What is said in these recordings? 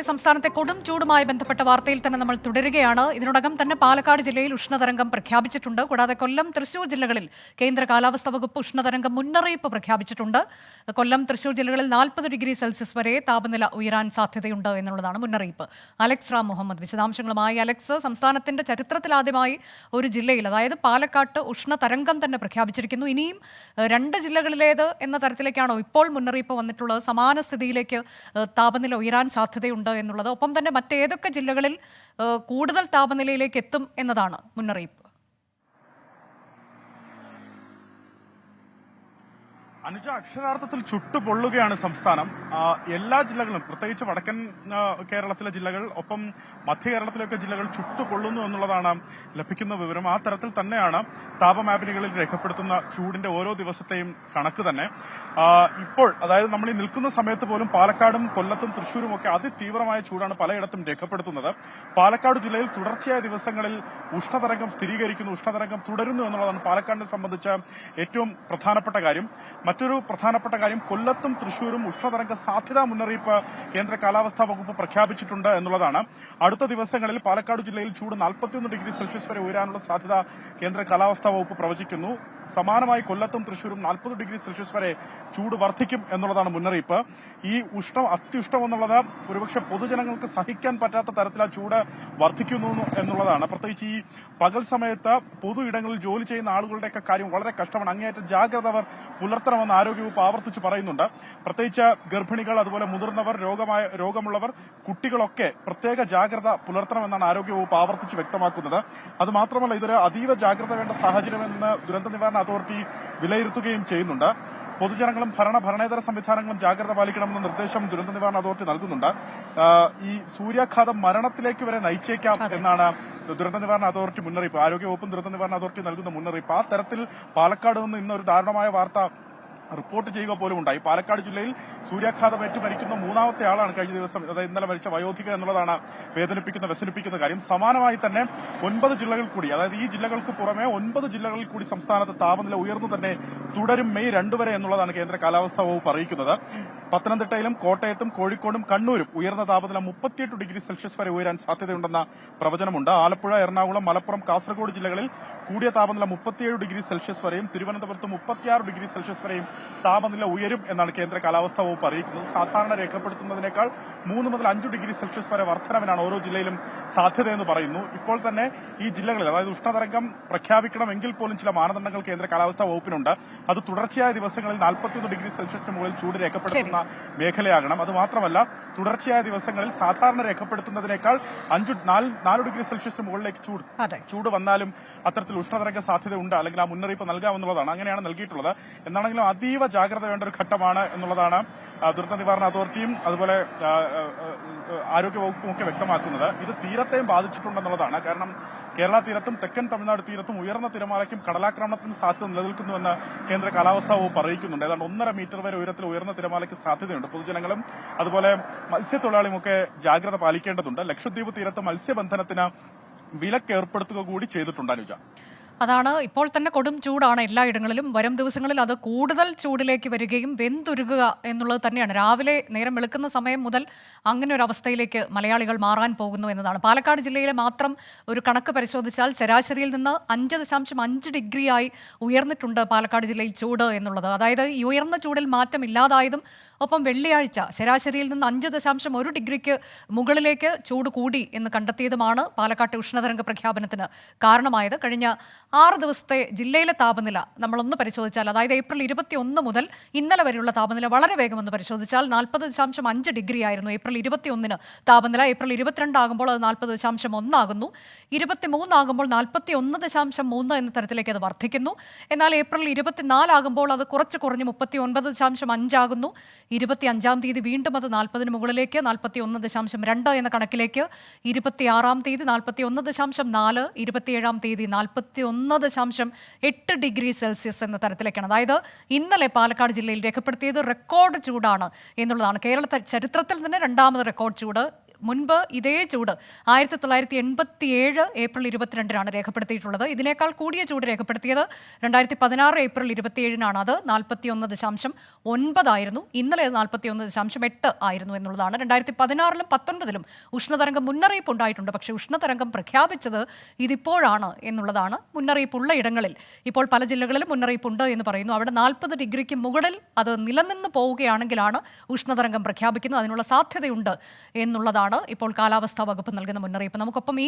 സംസ്ഥാനത്തെ കൊടും ചൂടുമായി ബന്ധപ്പെട്ട വാർത്തയിൽ തന്നെ നമ്മൾ തുടരുകയാണ്. ഇതിനോടകം തന്നെ പാലക്കാട് ജില്ലയിൽ ഉഷ്ണതരംഗം പ്രഖ്യാപിച്ചിട്ടുണ്ട്. കൂടാതെ കൊല്ലം, തൃശൂർ ജില്ലകളിൽ കേന്ദ്ര കാലാവസ്ഥാ വകുപ്പ് ഉഷ്ണതരംഗം മുന്നറിയിപ്പ് പ്രഖ്യാപിച്ചിട്ടുണ്ട്. കൊല്ലം, തൃശൂർ ജില്ലകളിൽ 40 ഡിഗ്രി സെൽഷ്യസ് വരെ താപനില ഉയരാൻ സാധ്യതയുണ്ട് എന്നുള്ളതാണ് മുന്നറിയിപ്പ്. അലക്സ് റാം മുഹമ്മദ് വിശദാംശങ്ങളുമായി. അലക്സ്, സംസ്ഥാനത്തിന്റെ ചരിത്രത്തിലാദ്യമായി ഒരു ജില്ലയിൽ, അതായത് പാലക്കാട്ട്, ഉഷ്ണതരംഗം തന്നെ പ്രഖ്യാപിച്ചിരിക്കുന്നു. ഇനിയും 2 ജില്ലകളിലേത് എന്ന തരത്തിലേക്കാണോ ഇപ്പോൾ മുന്നറിയിപ്പ് വന്നിട്ടുള്ളത്? സമാന സ്ഥിതിയിലേക്ക് താപനില ഉയരാൻ സാധ്യതയുണ്ട് എന്നുള്ളത്, ഒപ്പം തന്നെ മറ്റേതൊക്കെ ജില്ലകളിൽ കൂടുതൽ താപനിലയിലേക്ക് എത്തും എന്നതാണ് മുന്നറിയിപ്പ്? അനുജ, അക്ഷരാർത്ഥത്തിൽ ചുട്ടുപൊള്ളുകയാണ് സംസ്ഥാനം. എല്ലാ ജില്ലകളും, പ്രത്യേകിച്ച് വടക്കൻ കേരളത്തിലെ ജില്ലകൾ, ഒപ്പം മധ്യ കേരളത്തിലൊക്കെ ജില്ലകൾ ചുട്ടുപൊള്ളുന്നു എന്നുള്ളതാണ് ലഭിക്കുന്ന വിവരം. ആ തരത്തിൽ തന്നെയാണ് താപമാപിനികളിൽ രേഖപ്പെടുത്തുന്ന ചൂടിന്റെ ഓരോ ദിവസത്തെയും കണക്ക് തന്നെ. ഇപ്പോൾ, അതായത് നമ്മൾ ഈ നിൽക്കുന്ന സമയത്ത് പോലും പാലക്കാടും കൊല്ലത്തും തൃശ്ശൂരും ഒക്കെ അതിതീവ്രമായ ചൂടാണ് പലയിടത്തും രേഖപ്പെടുത്തുന്നത്. പാലക്കാട് ജില്ലയിൽ തുടർച്ചയായ ദിവസങ്ങളിൽ ഉഷ്ണതരംഗം സ്ഥിരീകരിക്കുന്നു, ഉഷ്ണതരംഗം തുടരുന്നു എന്നുള്ളതാണ് പാലക്കാടിനെ സംബന്ധിച്ച ഏറ്റവും പ്രധാനപ്പെട്ട കാര്യം. മറ്റൊരു പ്രധാനപ്പെട്ട കാര്യം, കൊല്ലത്തും തൃശൂരും ഉഷ്ണതരംഗ സാധ്യതാ മുന്നറിയിപ്പ് കേന്ദ്ര കാലാവസ്ഥാ വകുപ്പ് പ്രഖ്യാപിച്ചിട്ടുണ്ട് എന്നുള്ളതാണ്. അടുത്ത ദിവസങ്ങളിൽ പാലക്കാട് ജില്ലയിൽ ചൂട് 41 ഡിഗ്രി സെൽഷ്യസ് വരെ ഉയരാനുള്ള സാധ്യത കേന്ദ്ര കാലാവസ്ഥാ വകുപ്പ് പ്രവചിക്കുന്നു. സമാനമായി കൊല്ലത്തും തൃശൂരും 40 ഡിഗ്രി സെൽഷ്യസ് വരെ ചൂട് വർദ്ധിക്കും എന്നുള്ളതാണ് മുന്നറിയിപ്പ്. ഈ അത്യുഷ്ണം എന്നുള്ളത് ഒരുപക്ഷെ പൊതുജനങ്ങൾക്ക് സഹിക്കാൻ പറ്റാത്ത തരത്തിൽ ആ ചൂട് വർദ്ധിക്കുന്നു എന്നുള്ളതാണ്. പ്രത്യേകിച്ച് ഈ പകൽ സമയത്ത് പൊതു ഇടങ്ങളിൽ ജോലി ചെയ്യുന്ന ആളുകളുടെയൊക്കെ കാര്യം വളരെ കഷ്ടമാണ്. അങ്ങേയറ്റം ജാഗ്രത അവർ പുലർത്തണമെന്ന് ആരോഗ്യവകുപ്പ് ആവർത്തിച്ച് പറയുന്നുണ്ട്. പ്രത്യേകിച്ച് ഗർഭിണികൾ, അതുപോലെ മുതിർന്നവർ, രോഗമുള്ളവർ, കുട്ടികളൊക്കെ പ്രത്യേക ജാഗ്രത പുലർത്തണമെന്നാണ് ആരോഗ്യവകുപ്പ് ആവർത്തിച്ച് വ്യക്തമാക്കുന്നത്. അതുമാത്രമല്ല, ഇതൊരു അതീവ ജാഗ്രത വേണ്ട സാഹചര്യമെന്ന് ദുരന്ത നിവാരണ അതോറിറ്റി വിലയിരുത്തുകയും ചെയ്യുന്നുണ്ട്. പൊതുജനങ്ങളും ഭരണേതര സംവിധാനങ്ങളും ജാഗ്രത പാലിക്കണമെന്ന നിർദ്ദേശം ദുരന്ത നിവാരണ അതോറിറ്റി നൽകുന്നുണ്ട്. ഈ സൂര്യാഘാതം മരണത്തിലേക്ക് വരെ നയിച്ചേക്കാം എന്നാണ് ദുരന്ത നിവാരണ അതോറിറ്റി മുന്നറിയിപ്പ്. ആരോഗ്യവകുപ്പും ദുരന്ത നിവാരണ അതോറിറ്റി നൽകുന്ന മുന്നറിയിപ്പ്. ആ തരത്തിൽ പാലക്കാട് നിന്ന് ഇന്നൊരു ദാരുണമായ വാർത്ത റിപ്പോർട്ട് ചെയ്യുക പോലും ഉണ്ടായി. പാലക്കാട് ജില്ലയിൽ സൂര്യാഘാതമേറ്റ് മരിക്കുന്ന 3ാമത്തെ ആളാണ് കഴിഞ്ഞ ദിവസം, അതായത് ഇന്നലെ മരിച്ച വയോധിക എന്നുള്ളതാണ് വ്യസനിപ്പിക്കുന്ന കാര്യം. സമാനമായി തന്നെ 9 ജില്ലകൾ കൂടി, അതായത് ഈ ജില്ലകൾക്ക് പുറമെ 9 ജില്ലകളിൽ കൂടി സംസ്ഥാനത്ത് താപനില ഉയർന്നു തന്നെ തുടരും മെയ് 2 വരെ എന്നുള്ളതാണ് കേന്ദ്ര കാലാവസ്ഥാ വകുപ്പ് അറിയിക്കുന്നത്. പത്തനംതിട്ടയിലും കോട്ടയത്തും കോഴിക്കോടും കണ്ണൂരും ഉയർന്ന താപനില 38 ഡിഗ്രി സെൽഷ്യസ് വരെ ഉയരാൻ സാധ്യതയുണ്ടെന്ന പ്രവചനമുണ്ട്. ആലപ്പുഴ, എറണാകുളം, മലപ്പുറം, കാസർഗോഡ് ജില്ലകളിൽ കൂടിയ താപനില 37 ഡിഗ്രി സെൽഷ്യസ് വരെയും തിരുവനന്തപുരത്ത് 36 ഡിഗ്രി സെൽഷ്യസ് വരെയും താപനില ഉയരും എന്നാണ് കേന്ദ്ര കാലാവസ്ഥാ വകുപ്പ് അറിയിക്കുന്നത്. സാധാരണ രേഖപ്പെടുത്തുന്നതിനേക്കാൾ 3 മുതൽ 5 ഡിഗ്രി സെൽഷ്യസ് വരെ വർധനവിനാണ് ഓരോ ജില്ലയിലും സാധ്യതയെന്ന് പറയുന്നു. ഇപ്പോൾ തന്നെ ഈ ജില്ലകളിൽ, അതായത് ഉഷ്ണതരംഗം പ്രഖ്യാപിക്കണമെങ്കിൽ പോലും ചില മാനദണ്ഡങ്ങൾ കേന്ദ്ര കാലാവസ്ഥാ വകുപ്പിനുണ്ട്. അത് തുടർച്ചയായ ദിവസങ്ങളിൽ 41 ഡിഗ്രി സെൽഷ്യസിന് മുകളിൽ ചൂട് രേഖപ്പെടുത്തുന്ന മേഖലയാകണം. അതുമാത്രമല്ല, തുടർച്ചയായ ദിവസങ്ങളിൽ സാധാരണ രേഖപ്പെടുത്തുന്നതിനേക്കാൾ 4 ഡിഗ്രി സെൽഷ്യസിന് മുകളിലേക്ക് ചൂട് വന്നാലും അത്തരത്തിൽ ഉഷ്ണതരംഗ സാധ്യതയുണ്ട്, അല്ലെങ്കിൽ ആ മുന്നറിയിപ്പ് നൽകാമെന്നുള്ളതാണ്. അങ്ങനെയാണ് നൽകിയിട്ടുള്ളത്. എന്നാണെങ്കിലും അതീവ ജാഗ്രത വേണ്ട ഒരു ഘട്ടമാണ് എന്നുള്ളതാണ് ദുരന്ത നിവാരണ അതോറിറ്റിയും അതുപോലെ ആരോഗ്യവകുപ്പും ഒക്കെ വ്യക്തമാക്കുന്നത്. ഇത് തീരത്തെയും ബാധിച്ചിട്ടുണ്ടെന്നുള്ളതാണ്. കാരണം കേരള തീരത്തും തെക്കൻ തമിഴ്നാട് തീരത്തും ഉയർന്ന തിരമാലയ്ക്കും കടലാക്രമണത്തിനും സാധ്യത നിലനിൽക്കുന്നുവെന്ന് കേന്ദ്ര കാലാവസ്ഥാ വകുപ്പ് അറിയിക്കുന്നുണ്ട്. ഏതാണ്ട് 1.5 മീറ്റർ വരെ ഉയരത്തിൽ ഉയർന്ന തിരമാലയ്ക്ക് സാധ്യതയുണ്ട്. പൊതുജനങ്ങളും അതുപോലെ മത്സ്യത്തൊഴിലാളികളും ഒക്കെ ജാഗ്രത പാലിക്കേണ്ടതുണ്ട്. ലക്ഷദ്വീപ് തീരത്ത് മത്സ്യബന്ധനത്തിന് വിലക്ക് ഏർപ്പെടുത്തുക കൂടി ചെയ്തിട്ടുണ്ട്. അനുജ, അതാണ്, ഇപ്പോൾ തന്നെ കൊടും ചൂടാണ് എല്ലായിടങ്ങളിലും. വരും ദിവസങ്ങളിൽ അത് കൂടുതൽ ചൂടിലേക്ക് വരികയും വെന്തുരുകുക എന്നുള്ളത് തന്നെയാണ്. രാവിലെ നേരം വെളുക്കുന്ന സമയം മുതൽ അങ്ങനെ ഒരു അവസ്ഥയിലേക്ക് മലയാളികൾ മാറാൻ പോകുന്നു എന്നതാണ്. പാലക്കാട് ജില്ലയിലെ മാത്രം ഒരു കണക്ക് പരിശോധിച്ചാൽ ശരാശരിയിൽ നിന്ന് 5.5 ഡിഗ്രിയായി ഉയർന്നിട്ടുണ്ട് പാലക്കാട് ജില്ലയിൽ ചൂട് എന്നുള്ളത്. അതായത് ഈ ഉയർന്ന ചൂടിൽ മാറ്റമില്ലാതായതും, ഒപ്പം വെള്ളിയാഴ്ച ശരാശരിയിൽ നിന്ന് 5.1 ഡിഗ്രിക്ക് മുകളിലേക്ക് ചൂട് കൂടി എന്ന് കണ്ടെത്തിയതുമാണ് പാലക്കാട്ടെ ഉഷ്ണതരംഗ പ്രഖ്യാപനത്തിന് കാരണമായത്. കഴിഞ്ഞ 6 ദിവസത്തെ ജില്ലയിലെ താപനില നമ്മളൊന്ന് പരിശോധിച്ചാൽ, അതായത് ഏപ്രിൽ 21 മുതൽ ഇന്നലെ വരെയുള്ള താപനില വളരെ വേഗം ഒന്ന് പരിശോധിച്ചാൽ 40.5 ഡിഗ്രി ആയിരുന്നു ഏപ്രിൽ 21 താപനില. ഏപ്രിൽ 22 ആകുമ്പോൾ അത് 40.1 ആകുന്നു. 23 ആകുമ്പോൾ 41.3 എന്ന തരത്തിലേക്ക് അത് വർദ്ധിക്കുന്നു. എന്നാൽ ഏപ്രിൽ 24 ആകുമ്പോൾ അത് കുറച്ച് കുറഞ്ഞ് 39.5 ആകുന്നു. 25-ാം തീയതി വീണ്ടും അത് 40 മുകളിലേക്ക് 41.2 എന്ന കണക്കിലേക്ക്. 26-ാം തീയതി 41.4, 27-ാം തീയതി 41.8 ഡിഗ്രി സെൽഷ്യസ് എന്ന തരത്തിലേക്കാണ്. അതായത് ഇന്നലെ പാലക്കാട് ജില്ലയിൽ രേഖപ്പെടുത്തിയത് റെക്കോർഡ് ചൂടാണ് എന്നുള്ളതാണ്. കേരള ചരിത്രത്തിൽ തന്നെ 2ാമത് റെക്കോർഡ് ചൂട്. മുൻപ് ഇതേ ചൂട് 1987 ഏപ്രിൽ 22-നാണ് രേഖപ്പെടുത്തിയിട്ടുള്ളത്. ഇതിനേക്കാൾ കൂടിയ ചൂട് രേഖപ്പെടുത്തിയത് 2016 ഏപ്രിൽ 27-നാണ്. അത് 41.9 ആയിരുന്നു. ഇന്നലെ 41.8 ആയിരുന്നു എന്നുള്ളതാണ്. 2016-ലും 19-ലും ഉഷ്ണതരംഗം മുന്നറിയിപ്പ് ഉണ്ടായിട്ടുണ്ട്. പക്ഷേ ഉഷ്ണതരംഗം പ്രഖ്യാപിച്ചത് ഇതിപ്പോഴാണ് എന്നുള്ളതാണ്. മുന്നറിയിപ്പുള്ള ഇടങ്ങളിൽ ഇപ്പോൾ പല ജില്ലകളിലും മുന്നറിയിപ്പുണ്ട് എന്ന് പറയുന്നു. അവിടെ 40 ഡിഗ്രിക്ക് മുകളിൽ അത് നിലനിന്ന് പോവുകയാണെങ്കിലാണ് ഉഷ്ണതരംഗം പ്രഖ്യാപിക്കുന്നത്. അതിനുള്ള സാധ്യതയുണ്ട് എന്നുള്ളതാണ് ഇപ്പോൾ കാലാവസ്ഥാ വകുപ്പ് നൽകുന്ന മുന്നറിയിപ്പ്. നമുക്കൊപ്പം ഈ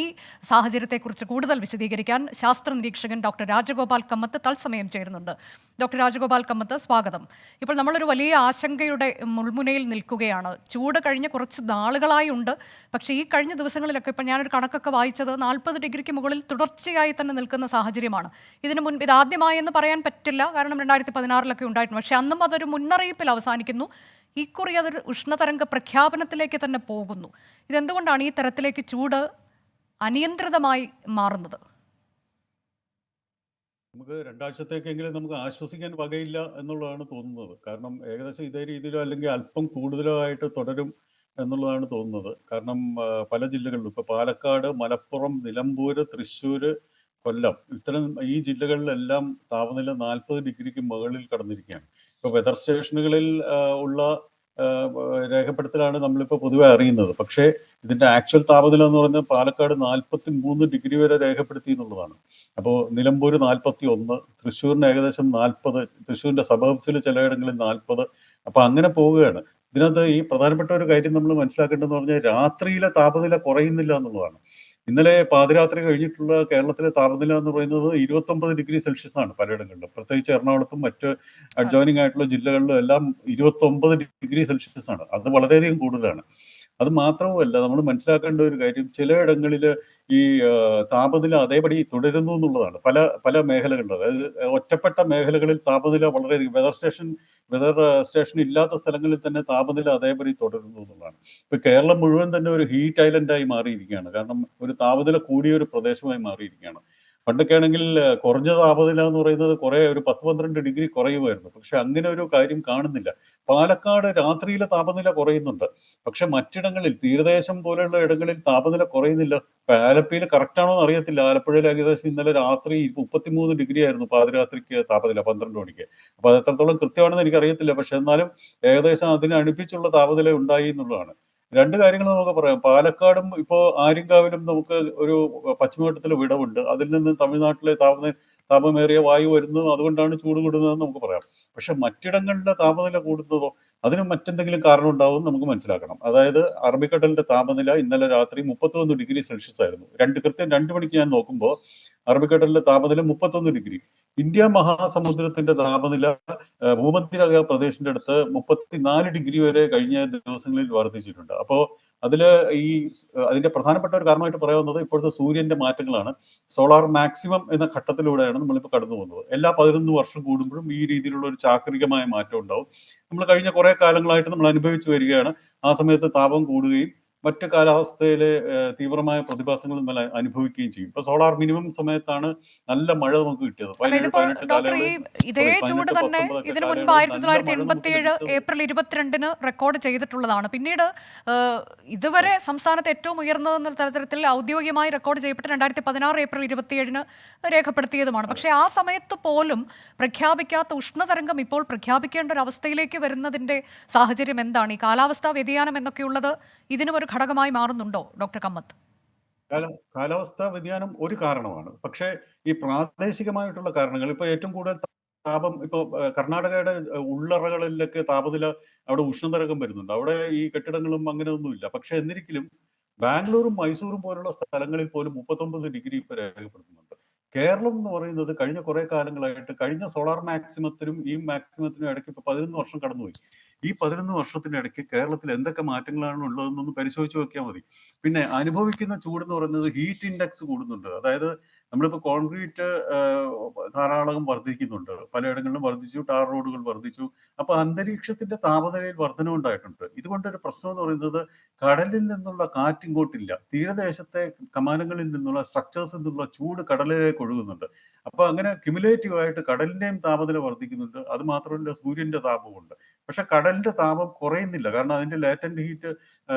സാഹചര്യത്തെക്കുറിച്ച് കൂടുതൽ വിശദീകരിക്കാൻ ശാസ്ത്ര നിരീക്ഷകൻ ഡോക്ടർ രാജഗോപാൽ കമ്മത്ത് തത്സമയം ചേരുന്നുണ്ട്. ഡോക്ടർ രാജഗോപാൽ കമ്മത്ത്, സ്വാഗതം. ഇപ്പോൾ നമ്മളൊരു വലിയ ആശങ്കയുടെ മുൾമുനയിൽ നിൽക്കുകയാണ്. ചൂട് കഴിഞ്ഞ കുറച്ച് നാളുകളായി ഉണ്ട്. പക്ഷേ ഈ കഴിഞ്ഞ ദിവസങ്ങളിലൊക്കെ ഇപ്പോൾ ഞാനൊരു കണക്കൊക്കെ വായിച്ചത് 40 ഡിഗ്രിക്ക് മുകളിൽ തുടർച്ചയായി തന്നെ നിൽക്കുന്ന സാഹചര്യമാണ്. ഇതിനു മുൻപ് ഇതാദ്യമായെന്ന് പറയാൻ പറ്റില്ല, കാരണം 2016-ലൊക്കെ ഉണ്ടായിട്ടുണ്ട്. പക്ഷേ അന്നും അതൊരു മുന്നറിയിപ്പിൽ അവസാനിക്കുന്നു. ഇക്കുറി അതൊരു ഉഷ്ണതരംഗ പ്രഖ്യാപനത്തിലേക്ക് തന്നെ പോകുന്നു. ഇതെന്തുകൊണ്ടാണ് ഈ തരത്തിലേക്ക് ചൂട് അനിയന്ത്രിതമായി മാറുന്നത്? നമുക്ക് രണ്ടാഴ്ചത്തേക്കെങ്കിലും നമുക്ക് ആശ്വസിക്കാൻ വകയില്ല എന്നുള്ളതാണ് തോന്നുന്നത്. കാരണം ഏകദേശം ഇതേ രീതിയിലോ അല്ലെങ്കിൽ അല്പം കൂടുതലോ ആയിട്ട് തുടരും എന്നുള്ളതാണ് തോന്നുന്നത്. കാരണം പല ജില്ലകളിലും ഇപ്പോൾ പാലക്കാട്, മലപ്പുറം, നിലമ്പൂർ, തൃശ്ശൂർ, കൊല്ലം ഇത്തരം ഈ ജില്ലകളിലെല്ലാം താപനില 40 ഡിഗ്രിക്ക് മുകളിൽ കടന്നിരിക്കുകയാണ്. ഇപ്പോൾ വെതർ സ്റ്റേഷനുകളിൽ ഉള്ള രേഖപ്പെടുത്തലാണ് നമ്മളിപ്പോൾ പൊതുവെ അറിയുന്നത്. പക്ഷേ ഇതിന്റെ ആക്ച്വൽ താപനില എന്ന് പറയുന്നത് പാലക്കാട് 43 ഡിഗ്രി വരെ രേഖപ്പെടുത്തി എന്നുള്ളതാണ്. അപ്പോൾ നിലമ്പൂർ 41, തൃശ്ശൂരിന് ഏകദേശം 40, തൃശ്ശൂരിന്റെ സബർബ്സിൽ ചിലയിടങ്ങളിൽ 40. അപ്പൊ അങ്ങനെ പോവുകയാണ്. ഇതിനകത്ത് ഈ പ്രധാനപ്പെട്ട ഒരു കാര്യം നമ്മൾ മനസ്സിലാക്കേണ്ടതെന്ന് പറഞ്ഞാൽ രാത്രിയിലെ താപനില കുറയുന്നില്ല എന്നുള്ളതാണ്. ഇന്നലെ പാതിരാത്രി കഴിഞ്ഞിട്ടുള്ള കേരളത്തിലെ താപനില എന്ന് പറയുന്നത് 29 ഡിഗ്രി സെൽഷ്യസ് ആണ് പലയിടങ്ങളിലും. പ്രത്യേകിച്ച് എറണാകുളത്തും മറ്റ് അഡ്ജോയിനിങ് ആയിട്ടുള്ള ജില്ലകളിലും എല്ലാം 29 ഡിഗ്രി സെൽഷ്യസ് ആണ്. അത് വളരെയധികം കൂടുതലാണ്. അത് മാത്രവുമല്ല, നമ്മൾ മനസ്സിലാക്കേണ്ട ഒരു കാര്യം, ചിലയിടങ്ങളിൽ ഈ താപനില അതേപടി തുടരുന്നു എന്നുള്ളതാണ്. പല പല മേഖലകളിലും, അതായത് ഒറ്റപ്പെട്ട മേഖലകളിൽ താപനില വളരെയധികം വെതർ സ്റ്റേഷൻ ഇല്ലാത്ത സ്ഥലങ്ങളിൽ തന്നെ താപനില അതേപടി തുടരുന്നു എന്നുള്ളതാണ്. ഇപ്പൊ കേരളം മുഴുവൻ തന്നെ ഒരു ഹീറ്റ് ഐലൻഡായി മാറിയിരിക്കുകയാണ്. കാരണം ഒരു താപനില കൂടിയ ഒരു പ്രദേശമായി മാറിയിരിക്കുകയാണ്. പണ്ടൊക്കെ ആണെങ്കിൽ കുറഞ്ഞ താപനില എന്ന് പറയുന്നത് ഒരു 10-12 ഡിഗ്രി കുറയുമായിരുന്നു. പക്ഷെ അങ്ങനെ ഒരു കാര്യം കാണുന്നില്ല. പാലക്കാട് രാത്രിയിലെ താപനില കുറയുന്നുണ്ട്. പക്ഷെ മറ്റിടങ്ങളിൽ, തീരദേശം പോലെയുള്ള ഇടങ്ങളിൽ താപനില കുറയുന്നില്ല. ആലപ്പുഴയിൽ കറക്റ്റാണോ എന്ന് അറിയത്തില്ല. ആലപ്പുഴയിൽ ഏകദേശം ഇന്നലെ രാത്രി 33 ഡിഗ്രി ആയിരുന്നു പാതിരാത്രിക്ക് താപനില 12 മണിക്ക്. അപ്പൊ അത് എത്രത്തോളം കൃത്യമാണെന്ന് എനിക്കറിയത്തില്ല. പക്ഷെ എന്നാലും ഏകദേശം അതിന് അടുപ്പിച്ചുള്ള താപനില ഉണ്ടായി എന്നുള്ളതാണ്. രണ്ട് കാര്യങ്ങൾ നമുക്ക് പറയാം. പാലക്കാടും ഇപ്പോൾ ആര്യങ്കാവിലും നമുക്ക് ഒരു പശ്ചിമഘട്ടത്തിലെ വിടവുണ്ട്. അതിൽ നിന്ന് തമിഴ്നാട്ടിലെ താപമേറിയ വായു വരുന്നു, അതുകൊണ്ടാണ് ചൂട് കൂടുന്നതെന്ന് നമുക്ക് പറയാം. പക്ഷെ മറ്റിടങ്ങളിലെ താപനില കൂടുന്നതോ അതിന് മറ്റെന്തെങ്കിലും കാരണം ഉണ്ടാവും നമുക്ക് മനസ്സിലാക്കണം. അതായത് അറബിക്കടലിന്റെ താപനില ഇന്നലെ രാത്രി 31 ഡിഗ്രി സെൽഷ്യസ് ആയിരുന്നു. കൃത്യം 2 മണിക്ക് ഞാൻ നോക്കുമ്പോൾ അറബിക്കടലിന്റെ താപനില 31 ഡിഗ്രി. ഇന്ത്യ മഹാസമുദ്രത്തിന്റെ താപനില ഭൂമധ്യ പ്രദേശിന്റെ അടുത്ത് 34 ഡിഗ്രി വരെ കഴിഞ്ഞ ദിവസങ്ങളിൽ വർദ്ധിച്ചിട്ടുണ്ട്. അപ്പോൾ അതിന്റെ പ്രധാനപ്പെട്ട ഒരു കാരണമായിട്ട് പറയാവുന്നത് ഇപ്പോഴത്തെ സൂര്യന്റെ മാറ്റങ്ങളാണ്. സോളാർ മാക്സിമം എന്ന ഘട്ടത്തിലൂടെയാണ് നമ്മളിപ്പോൾ കടന്നു പോകുന്നത്. എല്ലാ 11 വർഷം കൂടുമ്പോഴും ഈ രീതിയിലുള്ള ഒരു ചാക്രികമായ മാറ്റം ഉണ്ടാവും. നമ്മൾ കഴിഞ്ഞ കുറെ കാലങ്ങളായിട്ട് നമ്മൾ അനുഭവിച്ചു വരികയാണ്. ആ സമയത്ത് താപം കൂടുകയും മറ്റ് കാലാവസ്ഥയിലെ തീവ്രമായ പ്രതിഭാസങ്ങൾ നമ്മൾ അനുഭവിക്കുകയും ചെയ്യും. ഇപ്പൊ സോളാർ മിനിമം സമയത്താണ് നല്ല മഴ നമുക്ക് കിട്ടിയത്. ഡോക്ടർ, ഇതേ ചൂട് തന്നെ ഇതിനു മുൻപ് 1987 ഏപ്രിൽ 22-ന് റെക്കോർഡ് ചെയ്തിട്ടുള്ളതാണ്. പിന്നീട് ഇതുവരെ സംസ്ഥാനത്ത് ഏറ്റവും ഉയർന്നതെന്ന തരത്തിൽ ഔദ്യോഗികമായി റെക്കോർഡ് ചെയ്യപ്പെട്ട് 2016 ഏപ്രിൽ 27-ന് രേഖപ്പെടുത്തിയതുമാണ്. പക്ഷേ ആ സമയത്ത് പോലും പ്രഖ്യാപിക്കാത്ത ഉഷ്ണതരംഗം ഇപ്പോൾ പ്രഖ്യാപിക്കേണ്ട ഒരു അവസ്ഥയിലേക്ക് വരുന്നതിന്റെ സാഹചര്യം എന്താണ്? ഈ കാലാവസ്ഥാ വ്യതിയാനം എന്നൊക്കെയുള്ളത് ഇതിനും ഒരു ഘടകമായി മാറുന്നുണ്ടോ ഡോക്ടർ കമ്മത്ത്? കാലാവസ്ഥാ വ്യതിയാനം ഒരു കാരണമാണ്. പക്ഷേ ഈ പ്രാദേശികമായിട്ടുള്ള കാരണങ്ങൾ, ഇപ്പൊ ഏറ്റവും കൂടുതൽ താപം ഇപ്പോൾ കർണാടകയുടെ ഉള്ളറകളിലൊക്കെ താപനില, അവിടെ ഉഷ്ണതരംഗം വരുന്നുണ്ട്. അവിടെ ഈ കെട്ടിടങ്ങളും അങ്ങനെയൊന്നുമില്ല. പക്ഷെ എന്നിരിക്കലും ബാംഗ്ലൂരും മൈസൂരും പോലുള്ള സ്ഥലങ്ങളിൽ പോലും 39 ഡിഗ്രി ഇപ്പൊ രേഖപ്പെടുത്തുന്നുണ്ട്. കേരളം എന്ന് പറയുന്നത് കഴിഞ്ഞ കുറെ കാലങ്ങളായിട്ട്, കഴിഞ്ഞ സോളാർ മാക്സിമത്തിനും ഈ മാക്സിമത്തിനും ഇടയ്ക്ക് ഇപ്പൊ 11 വർഷം കടന്നുപോയി. ഈ 11 വർഷത്തിനിടയ്ക്ക് കേരളത്തിൽ എന്തൊക്കെ മാറ്റങ്ങളാണ് ഉള്ളതെന്നൊന്ന് പരിശോധിച്ച് നോക്കിയാൽ മതി. പിന്നെ അനുഭവിക്കുന്ന ചൂട് എന്ന് പറയുന്നത് ഹീറ്റ് ഇൻഡെക്സ് കൂടുന്നുണ്ട്. അതായത് നമ്മളിപ്പോൾ കോൺക്രീറ്റ് ധാരാളം വർദ്ധിക്കുന്നുണ്ട്. പലയിടങ്ങളിലും വർദ്ധിച്ചു, ടാർ റോഡുകൾ വർദ്ധിച്ചു. അപ്പൊ അന്തരീക്ഷത്തിന്റെ താപനിലയിൽ വർധനവുണ്ടായിട്ടുണ്ട്. ഇതുകൊണ്ടൊരു പ്രശ്നം എന്ന് പറയുന്നത് കടലിൽ നിന്നുള്ള കാറ്റ് ഇങ്ങോട്ടില്ല. തീരദേശത്തെ കമാനങ്ങളിൽ നിന്നുള്ള സ്ട്രക്ചേഴ്സിൽ നിന്നുള്ള ചൂട് കടലിലേക്ക് കടലിലേക്ക് ഒഴുകുന്നുണ്ട്. അപ്പൊ അങ്ങനെ ക്യുമുലേറ്റീവ് ആയിട്ട് കടലിന്റെയും താപനില വർദ്ധിക്കുന്നുണ്ട്. അത് മാത്രമല്ല സൂര്യന്റെ താപമുണ്ട്. പക്ഷെ കടലിന്റെ താപം കുറയുന്നില്ല. കാരണം അതിന്റെ ലേറ്റന്റ് ഹീറ്റ്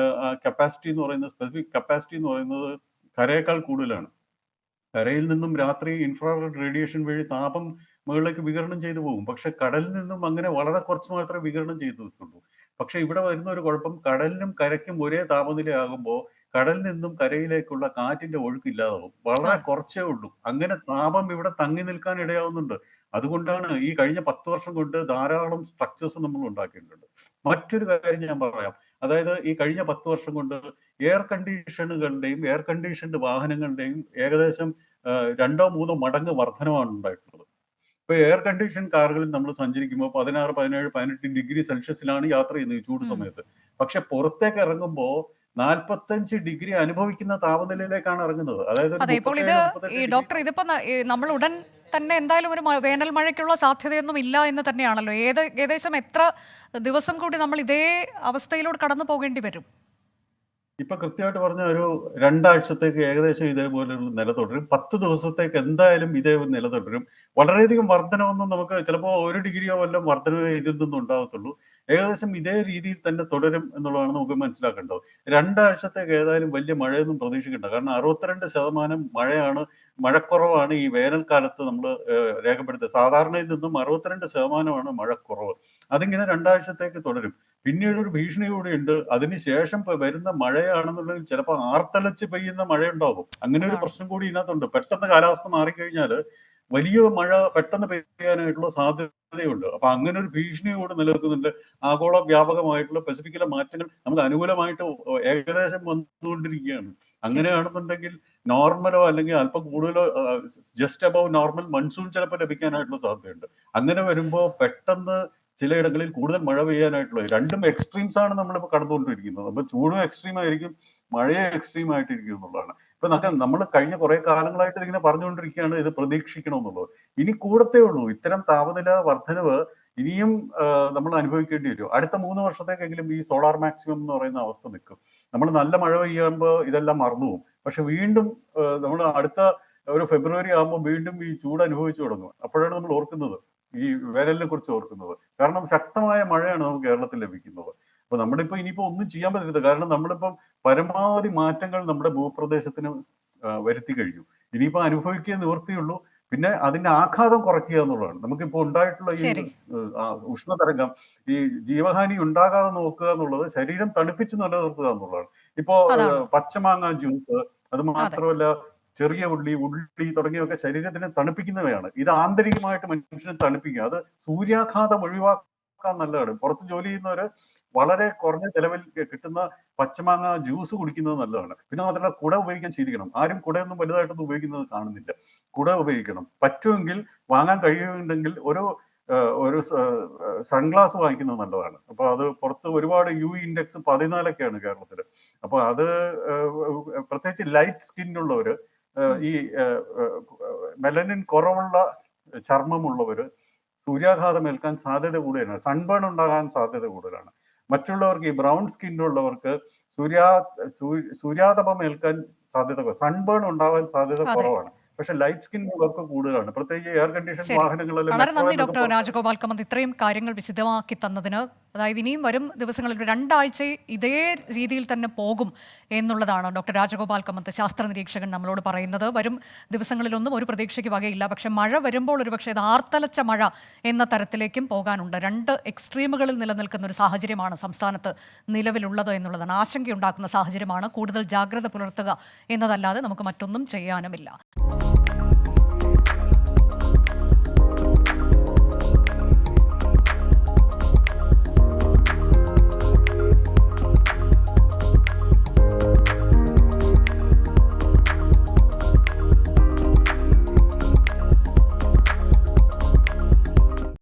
കപ്പാസിറ്റി എന്ന് പറയുന്നത്, സ്പെസിഫിക് കപ്പാസിറ്റി എന്ന് പറയുന്നത് കരയേക്കാൾ കൂടുതലാണ്. കരയിൽ നിന്നും രാത്രി ഇൻഫ്രാറെഡ് റേഡിയേഷൻ വഴി താപം മുകളിലേക്ക് വികിരണം ചെയ്തു പോകും. പക്ഷെ കടലിൽ നിന്നും അങ്ങനെ വളരെ കുറച്ച് മാത്രമേ വികിരണം ചെയ്തിട്ടുള്ളൂ. പക്ഷെ ഇവിടെ വരുന്ന ഒരു കുഴപ്പം, കടലിനും കരയ്ക്കും ഒരേ താപനിലയാകുമ്പോൾ കടലിൽ നിന്നും കരയിലേക്കുള്ള കാറ്റിന്റെ ഒഴുക്ക് ഇല്ലാതാവും. വളരെ കുറച്ചേ ഉള്ളൂ. അങ്ങനെ താപം ഇവിടെ തങ്ങി നിൽക്കാൻ ഇടയാവുന്നുണ്ട്. അതുകൊണ്ടാണ് ഈ കഴിഞ്ഞ 10 വർഷം കൊണ്ട് ധാരാളം സ്ട്രക്ചേഴ്സ് നമ്മൾ ഉണ്ടാക്കിയിട്ടുണ്ട്. മറ്റൊരു കാര്യം ഞാൻ പറയാം. അതായത് ഈ കഴിഞ്ഞ 10 വർഷം കൊണ്ട് എയർ കണ്ടീഷനുകളുടെയും എയർ കണ്ടീഷൻഡ് വാഹനങ്ങളുടെയും ഏകദേശം 2-3 മടങ്ങ് വർധനമാണ് ഉണ്ടായിട്ടുള്ളത്. ഇപ്പൊ എയർ കണ്ടീഷൻ കാറുകളിൽ നമ്മൾ സഞ്ചരിക്കുമ്പോൾ 16, 17, 18 ഡിഗ്രി സെൽഷ്യസിലാണ് യാത്ര ചെയ്യുന്നത് ഈ ചൂട് സമയത്ത്. പക്ഷെ പുറത്തേക്ക് ഇറങ്ങുമ്പോൾ 45 ഡിഗ്രി അനുഭവിക്കുന്ന താപനിലയിലേക്കാണ് ഇറങ്ങുന്നത്. അതായത് അതെ, ഇപ്പോൾ ഇത് ഈ ഡോക്ടർ ഇതിപ്പോ നമ്മൾ ഉടൻ തന്നെ എന്തായാലും ഒരു വേനൽ മഴയ്ക്കുള്ള സാധ്യതയൊന്നും ഇല്ല എന്ന് തന്നെയാണല്ലോ. ഏകദേശം എത്ര ദിവസം കൂടി നമ്മൾ ഇതേ അവസ്ഥയിലൂടെ കടന്നു പോകേണ്ടി വരും? ഇപ്പൊ കൃത്യമായിട്ട് പറഞ്ഞ ഒരു 2 ആഴ്ചത്തേക്ക് ഏകദേശം ഇതേപോലെയുള്ള നില തുടരും. 10 ദിവസത്തേക്ക് എന്തായാലും ഇതേ നില തുടരും. വളരെയധികം വർധനമൊന്നും നമുക്ക് ചിലപ്പോൾ 1 ഡിഗ്രിയോ വല്ലതും വർധനവേ ഇതിൽ നിന്നും ഉണ്ടാകത്തുള്ളൂ. ഏകദേശം ഇതേ രീതിയിൽ തന്നെ തുടരും എന്നുള്ളതാണ് നമുക്ക് മനസ്സിലാക്കേണ്ടത്. 2 ആഴ്ചത്തേക്ക് ഏതായാലും വലിയ മഴയൊന്നും പ്രതീക്ഷിക്കേണ്ട. കാരണം 62% മഴക്കുറവാണ് ഈ വേനൽക്കാലത്ത് നമ്മൾ രേഖപ്പെടുത്തുന്നത്. സാധാരണയിൽ നിന്നും 62% മഴക്കുറവ്. അതിങ്ങനെ 2 ആഴ്ചത്തേക്ക് തുടരും. പിന്നീട് ഒരു ഭീഷണി കൂടിയുണ്ട്. അതിനുശേഷം വരുന്ന മഴയാണെന്നുണ്ടെങ്കിൽ ചിലപ്പോൾ ആർത്തലച്ച് പെയ്യുന്ന മഴയുണ്ടാകും. അങ്ങനെ ഒരു പ്രശ്നം കൂടി ഇതിനകത്തുണ്ട്. പെട്ടെന്ന് കാലാവസ്ഥ മാറിക്കഴിഞ്ഞാൽ വലിയ മഴ പെട്ടെന്ന് പെയ്യാനായിട്ടുള്ള സാധ്യതയുണ്ട്. അപ്പൊ അങ്ങനെ ഒരു ഭീഷണി കൂടി നിലനിൽക്കുന്നുണ്ട്. ആഗോള വ്യാപകമായിട്ടുള്ള പസഫിക്കിലെ മാറ്റങ്ങൾ നമുക്ക് അനുകൂലമായിട്ട് ഏകദേശം വന്നുകൊണ്ടിരിക്കുകയാണ്. അങ്ങനെയാണെന്നുണ്ടെങ്കിൽ നോർമലോ അല്ലെങ്കിൽ അല്പം കൂടുതലോ ജസ്റ്റ് അബവ് നോർമൽ മൺസൂൺ ചിലപ്പോൾ ലഭിക്കാനായിട്ടുള്ള സാധ്യതയുണ്ട്. അങ്ങനെ വരുമ്പോൾ പെട്ടെന്ന് ചിലയിടങ്ങളിൽ കൂടുതൽ മഴ പെയ്യാനായിട്ടുള്ളത്. രണ്ടും എക്സ്ട്രീംസ് ആണ് നമ്മളിപ്പോൾ കടന്നുകൊണ്ടിരിക്കുന്നത്. അപ്പൊ ചൂടും എക്സ്ട്രീം ആയിരിക്കും, മഴയും എക്സ്ട്രീം ആയിട്ടിരിക്കും എന്നുള്ളതാണ്. ഇപ്പൊ നമ്മൾ കഴിഞ്ഞ കുറെ കാലങ്ങളായിട്ട് ഇതിങ്ങനെ പറഞ്ഞുകൊണ്ടിരിക്കുകയാണ് ഇത് പ്രതീക്ഷിക്കണം എന്നുള്ളത്. ഇനി കൂടത്തേ ഉള്ളൂ. ഇത്തരം താപനില വർധനവ് ഇനിയും നമ്മൾ അനുഭവിക്കേണ്ടി വരും. അടുത്ത 3 വർഷത്തേക്കെങ്കിലും ഈ സോളാർ മാക്സിമം എന്ന് പറയുന്ന അവസ്ഥ നിൽക്കും. നമ്മൾ നല്ല മഴ പെയ്യുമ്പോൾ ഇതെല്ലാം മറന്നുപോകും. പക്ഷെ വീണ്ടും നമ്മൾ അടുത്ത ഒരു ഫെബ്രുവരി ആകുമ്പോൾ വീണ്ടും ഈ ചൂട് അനുഭവിച്ചു തുടങ്ങും. അപ്പോഴാണ് നമ്മൾ ഓർക്കുന്നത്, ഈ വേനലിനെ കുറിച്ച് ഓർക്കുന്നത്. കാരണം ശക്തമായ മഴയാണ് നമുക്ക് കേരളത്തിൽ ലഭിക്കുന്നത്. അപ്പൊ നമ്മളിപ്പോ ഇനിയിപ്പോ ഒന്നും ചെയ്യാൻ പറ്റരുത്. കാരണം നമ്മളിപ്പം പരമാവധി മാറ്റങ്ങൾ നമ്മുടെ ഭൂപ്രദേശത്തിന് വരുത്തി കഴിഞ്ഞു. ഇനിയിപ്പോ അനുഭവിക്കുക നിവൃത്തിയുള്ളൂ. പിന്നെ അതിന്റെ ആഘാതം കുറയ്ക്കുക എന്നുള്ളതാണ്. നമുക്കിപ്പോ ഉണ്ടായിട്ടുള്ള ഈ ഉഷ്ണതരംഗം, ഈ ജീവഹാനി ഉണ്ടാകാതെ നോക്കുക എന്നുള്ളത് ശരീരം തണുപ്പിച്ച് നിലനിർത്തുക എന്നുള്ളതാണ്. ഇപ്പോ പച്ചമാങ്ങ ജ്യൂസ്, അത് മാത്രമല്ല ചെറിയ ഉള്ളി തുടങ്ങിയൊക്കെ ശരീരത്തിനെ തണുപ്പിക്കുന്നവയാണ്. ഇത് ആന്തരികമായിട്ട് മനുഷ്യനെ തണുപ്പിക്കുക. അത് സൂര്യാഘാതം ഒഴിവാക്കാൻ നല്ലതാണ്. പുറത്ത് ജോലി ചെയ്യുന്നവര് വളരെ കുറഞ്ഞ ചെലവിൽ കിട്ടുന്ന പച്ചമാങ്ങ ജ്യൂസ് കുടിക്കുന്നത് നല്ലതാണ്. പിന്നെ മാത്രമല്ല കുട ഉപയോഗിക്കാൻ ശീലിക്കണം. ആരും കുടയൊന്നും വലുതായിട്ടൊന്നും ഉപയോഗിക്കുന്നത് കാണുന്നില്ല. കുട ഉപയോഗിക്കണം. പറ്റുമെങ്കിൽ വാങ്ങാൻ കഴിയുമെങ്കിൽ ഒരു സൺഗ്ലാസ് വാങ്ങിക്കുന്നത് നല്ലതാണ്. അപ്പൊ അത് പുറത്ത് ഒരുപാട് UV ഇൻഡെക്സ് 14 കേരളത്തിൽ. അപ്പൊ അത് പ്രത്യേകിച്ച് ലൈറ്റ് സ്കിന്നുള്ളവര്, ഈ മെലനിൻ കുറവുള്ള ചർമ്മമുള്ളവര് സൂര്യാഘാതം ഏൽക്കാൻ സാധ്യത കൂടുതലാണ്. സൺബേൺ ഉണ്ടാകാൻ സാധ്യത കൂടുതലാണ്. മറ്റുള്ളവർക്ക്, ഈ ബ്രൗൺ സ്കിന്നുള്ളവർക്ക് സൂര്യാതപം ഏൽക്കാൻ സാധ്യത, സൺബേൺ ഉണ്ടാവാൻ സാധ്യത കുറവാണ്. പക്ഷെ ലൈറ്റ് സ്കിൻ ഉള്ളവർക്ക് കൂടുതലാണ്. പ്രത്യേകിച്ച് എയർ കണ്ടീഷൻ വാഹനങ്ങളിൽ. വളരെ നന്ദി ഡോക്ടർ രാജഗോപാൽ കമത്ത് ഇത്രയും കാര്യങ്ങൾ വിശദമാക്കി തന്നതിന്. അതായത് ഇനിയും വരും ദിവസങ്ങളിൽ 2 ആഴ്ച ഇതേ രീതിയിൽ തന്നെ പോകും എന്നുള്ളതാണ് ഡോക്ടർ രാജഗോപാൽ കമത്ത് ശാസ്ത്ര നിരീക്ഷകൻ നമ്മളോട് പറയുന്നത്. വരും ദിവസങ്ങളിലൊന്നും ഒരു പ്രതീക്ഷയ്ക്ക് വകയില്ല. പക്ഷെ മഴ വരുമ്പോൾ ഒരുപക്ഷെ ഇത് ആർത്തലച്ച മഴ എന്ന തരത്തിലേക്കും പോകാനുണ്ട്. 2 എക്സ്ട്രീമുകളിൽ നിലനിൽക്കുന്ന ഒരു സാഹചര്യമാണ് സംസ്ഥാനത്ത് നിലവിലുള്ളത് എന്നുള്ളതാണ്. ആശങ്കയുണ്ടാക്കുന്ന സാഹചര്യമാണ്. കൂടുതൽ ജാഗ്രത പുലർത്തുക എന്നതല്ലാതെ നമുക്ക് മറ്റൊന്നും ചെയ്യാനുമില്ല.